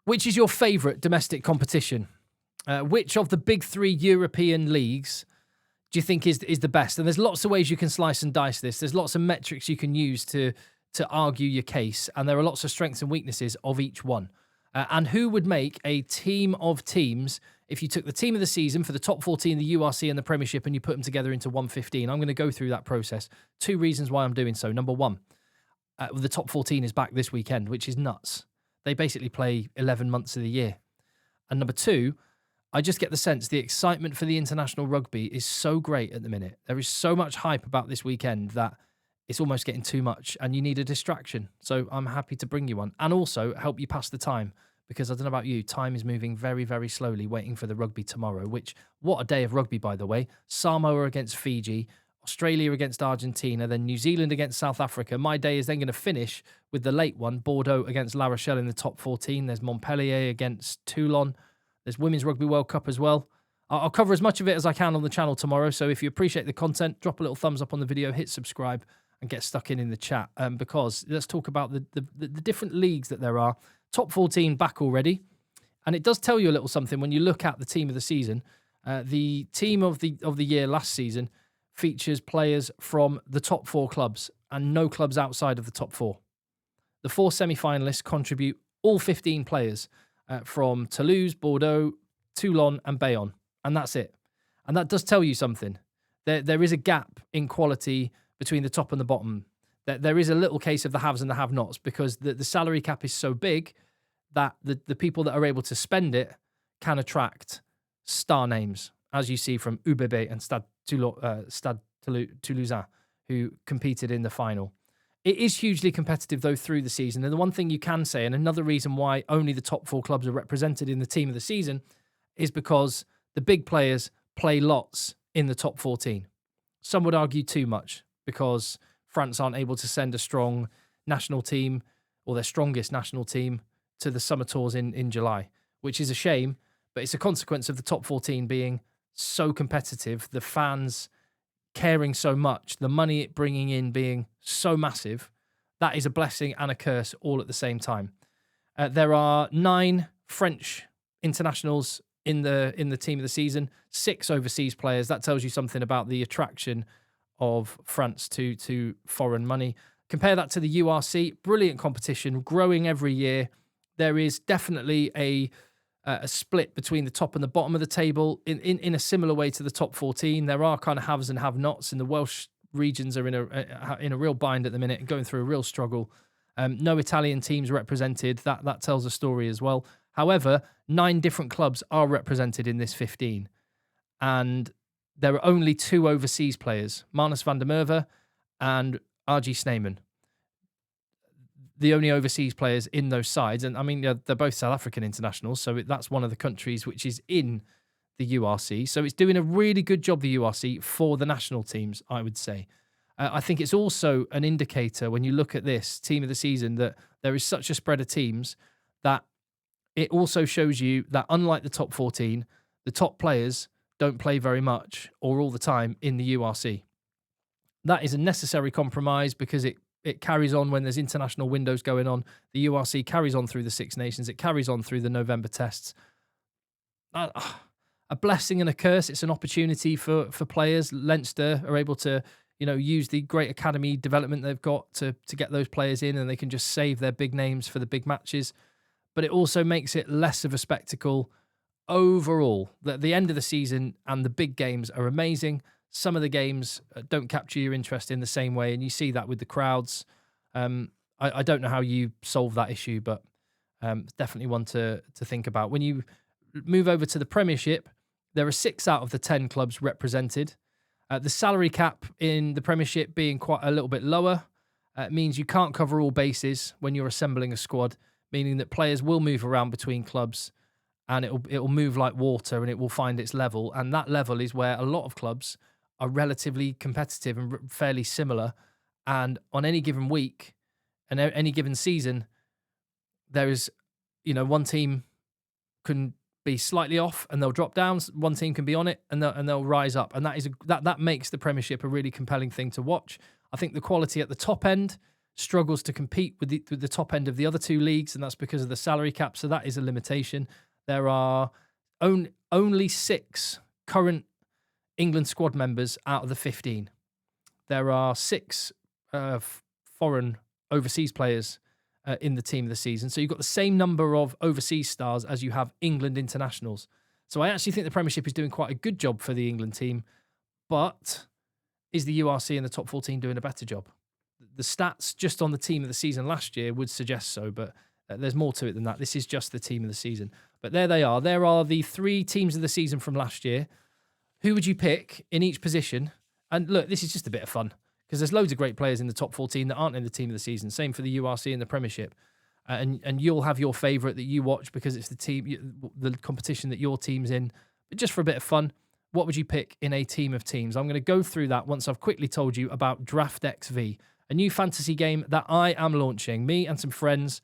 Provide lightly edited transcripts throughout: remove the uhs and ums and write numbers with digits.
Which is your favourite domestic competition? Which of the big three European leagues do you think is the best? And there's lots of ways you can slice and dice this. There's lots of metrics you can use to argue your case, and there are lots of strengths and weaknesses of each one. And who would make a team of teams if you took the team of the season for the top 14, the URC and the Premiership, and you put them together into 115? I'm going to go through that process. 2 reasons why I'm doing so. Number one, the top 14 is back this weekend, which is nuts. They basically play 11 months of the year. And number 2, I just get the sense the excitement for the international rugby is so great at the minute. There is so much hype about this weekend that it's almost getting too much and you need a distraction. So I'm happy to bring you one and also help you pass the time, because I don't know about you, time is moving very, very slowly waiting for the rugby tomorrow, which, what a day of rugby, by the way. Samoa against Fiji, Australia against Argentina, then New Zealand against South Africa. My day is then going to finish with the late one, Bordeaux against La Rochelle in the top 14. There's Montpellier against Toulon. There's Women's Rugby World Cup as well. I'll cover as much of it as I can on the channel tomorrow. So if you appreciate the content, drop a little thumbs up on the video, hit subscribe, and get stuck in the chat. Because let's talk about the different leagues that there are. Top 14 back already. And it does tell you a little something when you look at the team of the season. The team of the year last season features players from the top 4 clubs and no clubs outside of the top 4. The 4 semi-finalists contribute all 15 players from Toulouse, Bordeaux, Toulon and Bayonne. And that's it. And that does tell you something. There is a gap in quality between the top and the bottom. There is a little case of the haves and the have-nots, because the salary cap is so big that the people that are able to spend it can attract star names, as you see from UBB and Stade Toulousain, who competed in the final. It is hugely competitive, though, through the season. And the one thing you can say, and another reason why only the top 4 clubs are represented in the team of the season, is because the big players play lots in the top 14. Some would argue too much, because France aren't able to send a strong national team, or their strongest national team, to the summer tours in July, which is a shame, but it's a consequence of the top 14 being so competitive, the fans caring so much, the money it bringing in being so massive. That is a blessing and a curse all at the same time. There are 9 French internationals in the team of the season, 6 overseas players. That tells you something about the attraction of France to foreign money. Compare that to the URC, brilliant competition, growing every year. There is definitely a split between the top and the bottom of the table in a similar way to the top 14. There are kind of haves and have-nots, and the Welsh regions are in a real bind at the minute and going through a real struggle. No Italian teams represented. That tells a story as well. However, 9 different clubs are represented in this 15, and there are only 2 overseas players, Marnus van der Merwe and RG Snyman. The only overseas players in those sides. And I mean, they're both South African internationals, so that's one of the countries which is in the URC. So it's doing a really good job, the URC, for the national teams, I would say. I think it's also an indicator when you look at this team of the season that there is such a spread of teams, that it also shows you that unlike the top 14, the top players don't play very much or all the time in the URC. That is a necessary compromise, because it carries on when there's international windows going on. The URC carries on through the Six Nations. It carries on through the November tests. A blessing and a curse. It's an opportunity for players. Leinster are able to, use the great academy development they've got to get those players in, and they can just save their big names for the big matches. But it also makes it less of a spectacle overall. The end of the season and the big games are amazing. Some of the games don't capture your interest in the same way, and you see that with the crowds. I don't know how you solve that issue, but it's definitely one to think about. When you move over to the Premiership, there are 6 out of the 10 clubs represented. The salary cap in the Premiership being quite a little bit lower means you can't cover all bases when you're assembling a squad, meaning that players will move around between clubs, and it'll move like water, and it will find its level. And that level is where a lot of clubs are relatively competitive and fairly similar. And on any given week and any given season, there is, one team can be slightly off and they'll drop down. One team can be on it and they'll rise up. And that makes the Premiership a really compelling thing to watch. I think the quality at the top end struggles to compete with the top end of the other two leagues, and that's because of the salary cap. So that is a limitation. There are only 6 current England squad members out of the 15. There are 6 foreign overseas players in the team of the season. So you've got the same number of overseas stars as you have England internationals. So I actually think the Premiership is doing quite a good job for the England team. But is the URC and the top 14 doing a better job? The stats just on the team of the season last year would suggest so, but there's more to it than that. This is just the team of the season. But there they are. There are the 3 teams of the season from last year. Who would you pick in each position? And look, this is just a bit of fun because there's loads of great players in the top 14 that aren't in the team of the season. Same for the URC and the Premiership. And you'll have your favourite that you watch because it's the competition that your team's in. But just for a bit of fun, what would you pick in a team of teams? I'm going to go through that once I've quickly told you about DraftXV, a new fantasy game that I am launching. Me and some friends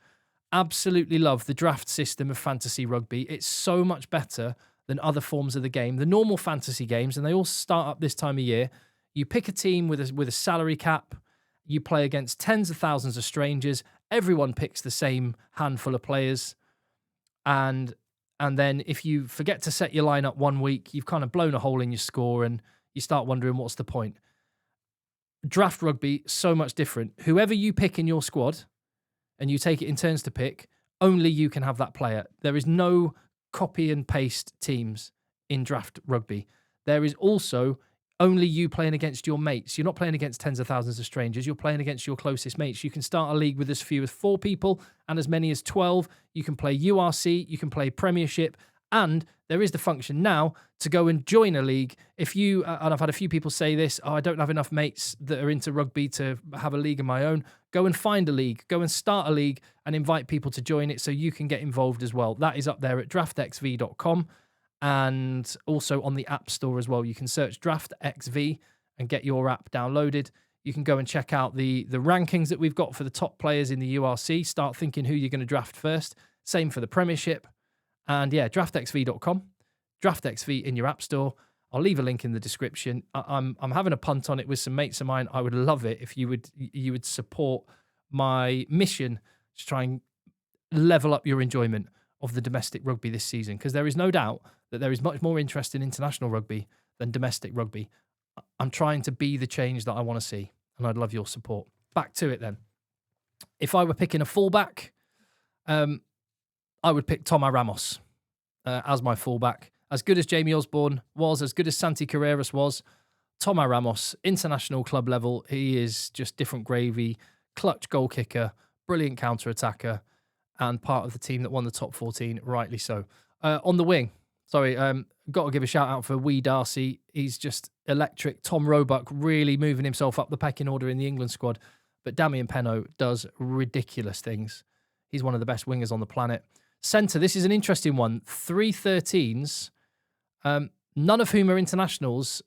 absolutely love the draft system of fantasy rugby. It's so much better than other forms of the game. The normal fantasy games, and they all start up this time of year, you pick a team with a salary cap, you play against tens of thousands of strangers, everyone picks the same handful of players, and then if you forget to set your lineup one week, you've kind of blown a hole in your score and you start wondering what's the point. Draft rugby, so much different. Whoever you pick in your squad, and you take it in turns to pick, only you can have that player. There is no copy and paste teams in draft rugby. There is also only you playing against your mates. You're not playing against tens of thousands of strangers. You're playing against your closest mates. You can start a league with as few as 4 people and as many as 12. You can play URC, you can play Premiership, and there is the function now to go and join a league. If you, and I've had a few people say this, I don't have enough mates that are into rugby to have a league of my own. Go and find a league. Go and start a league and invite people to join it so you can get involved as well. That is up there at draftxv.com and also on the App Store as well. You can search DraftXV and get your app downloaded. You can go and check out the rankings that we've got for the top players in the URC. Start thinking who you're going to draft first. Same for the Premiership. And yeah, draftxv.com, DraftXV in your App Store. I'll leave a link in the description. I'm having a punt on it with some mates of mine. I would love it if you would support my mission to try and level up your enjoyment of the domestic rugby this season, because there is no doubt that there is much more interest in international rugby than domestic rugby. I'm trying to be the change that I want to see, and I'd love your support. Back to it then. If I were picking a fullback, I would pick Toma Ramos as my fullback. As good as Jamie Osborne was, as good as Santi Carreras was, Toma Ramos, international club level, he is just different gravy, clutch goal kicker, brilliant counter-attacker, and part of the team that won the top 14, rightly so. On the wing, got to give a shout-out for Wee Darcy. He's just electric. Tom Roebuck really moving himself up the pecking order in the England squad. But Damien Penaud does ridiculous things. He's one of the best wingers on the planet. Centre, this is an interesting one. 3 13s, none of whom are internationals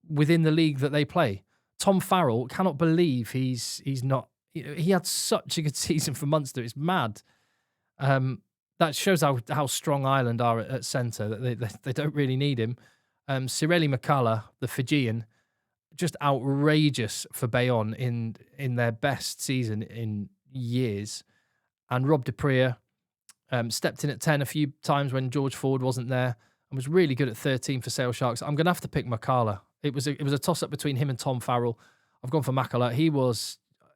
within the league that they play. Tom Farrell, cannot believe he's not. He had such a good season for Munster. It's mad. That shows how strong Ireland are at centre, that they don't really need him. Cirelli Makala, the Fijian, just outrageous for Bayonne in their best season in years. And Rob Dupree stepped in at 10 a few times when George Ford wasn't there and was really good at 13 for Sale Sharks. I'm going to have to pick Makala. It was a toss-up between him and Tom Farrell. I've gone for Makala.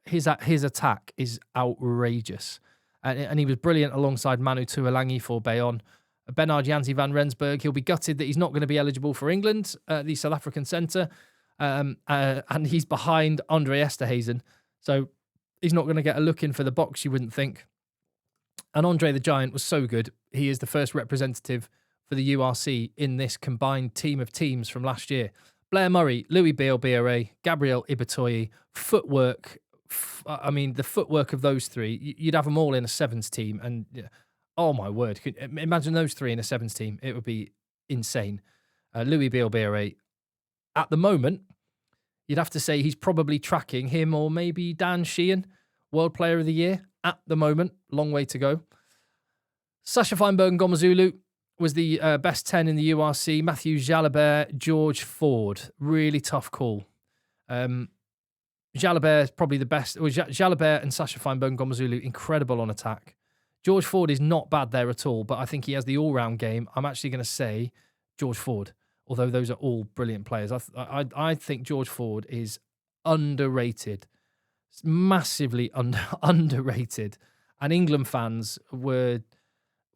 His attack is outrageous. And he was brilliant alongside Manu Tuolangi for Bayonne. Bernard Janzi van Rensburg, he'll be gutted that he's not going to be eligible for England, the South African centre. And he's behind Andre Esterhazen. So he's not going to get a look in for the box, you wouldn't think. And Andre the Giant was so good. He is the first representative for the URC in this combined team of teams from last year. Blair Murray, Louis Bielbiere, Gabriel Ibatoye, footwork. The footwork of those three, you'd have them all in a sevens team. And oh my word, imagine those three in a sevens team. It would be insane. Louis Bielbiere, at the moment, you'd have to say he's probably tracking him or maybe Dan Sheehan, World Player of the Year. At the moment, long way to go. Sasha Feinberg Ngomazulu was the best 10 in the URC. Matthew Jalabert, George Ford. Really tough call. Jalabert is probably the best. Well, Jalabert and Sacha Feinberg Gomezulu, incredible on attack. George Ford is not bad there at all, but I think he has the all-round game. I'm actually going to say George Ford, although those are all brilliant players. I think George Ford is underrated, massively underrated. And England fans were,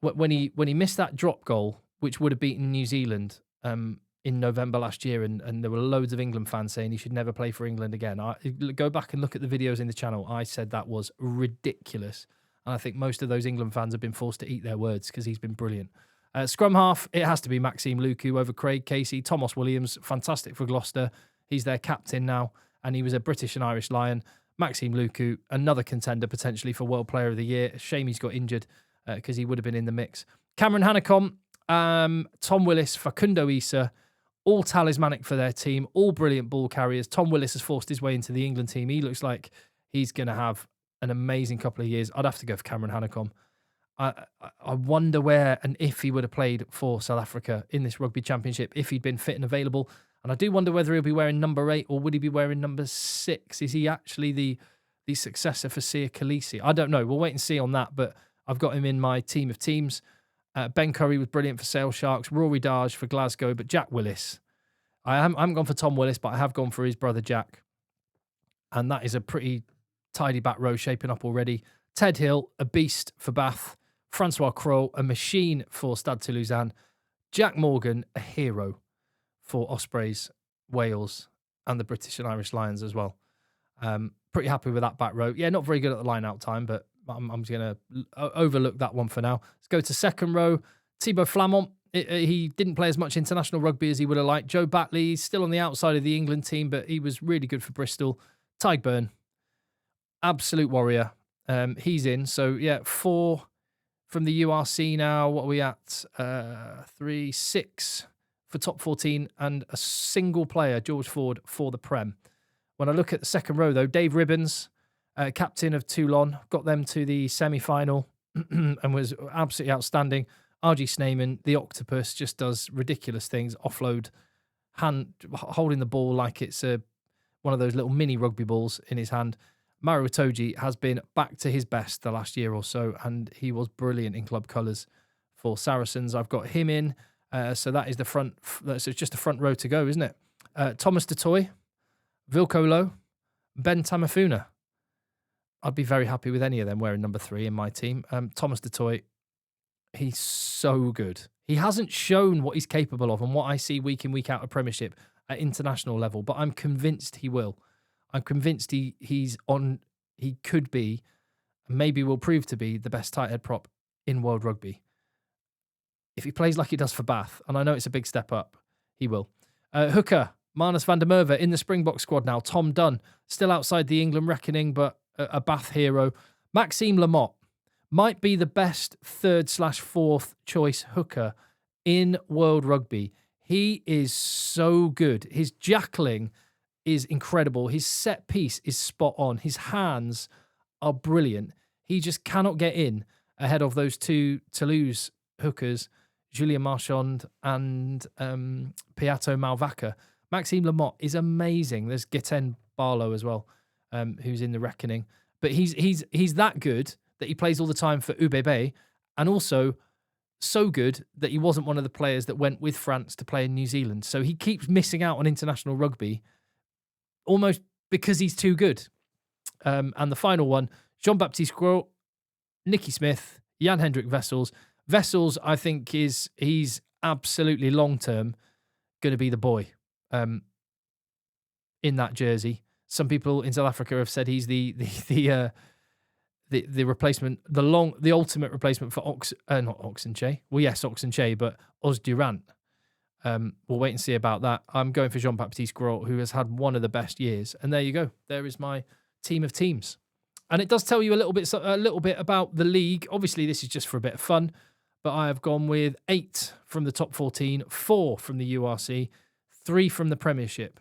when he missed that drop goal, which would have beaten New Zealand in November last year, and there were loads of England fans saying he should never play for England again. Go back and look at the videos in the channel. I said that was ridiculous. And I think most of those England fans have been forced to eat their words because he's been brilliant. Scrum half, it has to be Maxime Luku over Craig Casey. Thomas Williams, fantastic for Gloucester. He's their captain now, and he was a British and Irish Lion. Maxime Luku, another contender potentially for World Player of the Year. Shame he's got injured because he would have been in the mix. Cameron Hanekom, Tom Willis, Facundo Issa, all talismanic for their team, all brilliant ball carriers. Tom Willis has forced his way into the England team. He looks like he's going to have an amazing couple of years. I'd have to go for Cameron Hanekom. I wonder where and if he would have played for South Africa in this Rugby Championship, if he'd been fit and available. And I do wonder whether he'll be wearing number 8 or would he be wearing number 6? Is he actually the successor for Sia Khaleesi? I don't know. We'll wait and see on that, but I've got him in my team of teams. Ben Curry was brilliant for Sale Sharks. Rory Darge for Glasgow, but Jack Willis. I haven't gone for Tom Willis, but I have gone for his brother Jack. And that is a pretty tidy back row shaping up already. Ted Hill, a beast for Bath. Francois Crowe, a machine for Stade Toulousain. Jack Morgan, a hero for Ospreys, Wales, and the British and Irish Lions as well. Pretty happy with that back row. Yeah, not very good at the line-out time, but I'm going to overlook that one for now. Let's go to second row. Thibaut Flamont. He didn't play as much international rugby as he would have liked. Joe Batley, still on the outside of the England team, but he was really good for Bristol. Tyg Byrne, absolute warrior. He's in. So, yeah, 4 from the URC now. What are we at? 3, 6 for top 14 and a single player, George Ford, for the Prem. When I look at the second row, though, Dave Ribbons, captain of Toulon, got them to the semi-final and was absolutely outstanding. RG Sneyman, the octopus, just does ridiculous things. Offload, holding the ball like it's one of those little mini rugby balls in his hand. Maro Itoje has been back to his best the last year or so, and he was brilliant in club colours for Saracens. I've got him in, so that is the front. So it's just the front row to go, isn't it? Thomas Dutoy, Vilko Low, Ben Tamafuna. I'd be very happy with any of them wearing number 3 in my team. Thomas Dutoy, he's so good. He hasn't shown what he's capable of and what I see week in, week out of Premiership at international level, but I'm convinced he will. I'm convinced he could be, maybe will prove to be, the best tight head prop in world rugby. If he plays like he does for Bath, and I know it's a big step up, he will. Hooker, Marnus van der Merwe in the Springbok squad now. Tom Dunn, still outside the England reckoning, but a Bath hero. Maxime Lamotte might be the best 3rd/4th choice hooker in world rugby. He is so good. His jackling is incredible. His set piece is spot on. His hands are brilliant. He just cannot get in ahead of those 2 Toulouse hookers, Julien Marchand and Piato Malvaca. Maxime Lamotte is amazing. There's Gaten Barlow as well, who's in the reckoning. But he's that good that he plays all the time for UBB, and also so good that he wasn't one of the players that went with France to play in New Zealand. So he keeps missing out on international rugby almost because he's too good. And the final one, Jean-Baptiste Gros, Nicky Smith, Jan-Hendrik Wessels. Wessels, I think, he's absolutely long-term going to be the boy in that jersey. Some people in South Africa have said he's the replacement, the ultimate replacement for not Oxenche. Well, yes, Oxenche, but Oz Durant. We'll wait and see about that. I'm going for Jean-Baptiste Gros, who has had one of the best years. And there you go. There is my team of teams. And it does tell you a little bit about the league. Obviously, this is just for a bit of fun, but I have gone with 8 from the top 14, 4 from the URC, 3 from the Premiership.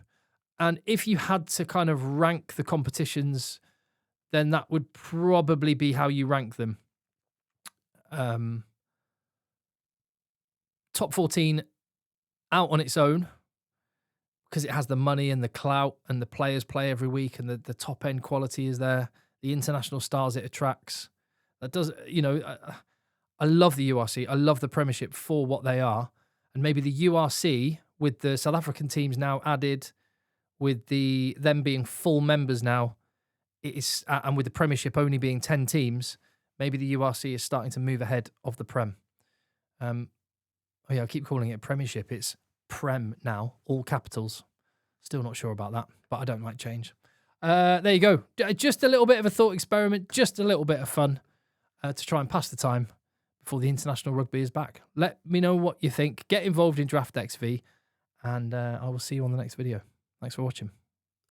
And if you had to kind of rank the competitions, then that would probably be how you rank them. Top 14 out on its own, because it has the money and the clout and the players play every week and the top end quality is there, the international stars it attracts. That does, I love the URC. I love the Premiership for what they are. And maybe the URC, with the South African teams now added, with them being full members now, and with the Premiership only being 10 teams, maybe the URC is starting to move ahead of the Prem. I keep calling it Premiership. It's Prem now, all capitals. Still not sure about that, but I don't like change. There you go. Just a little bit of a thought experiment, just a little bit of fun to try and pass the time before the international rugby is back. Let me know what you think. Get involved in DraftXV, and I will see you on the next video. Thanks for watching.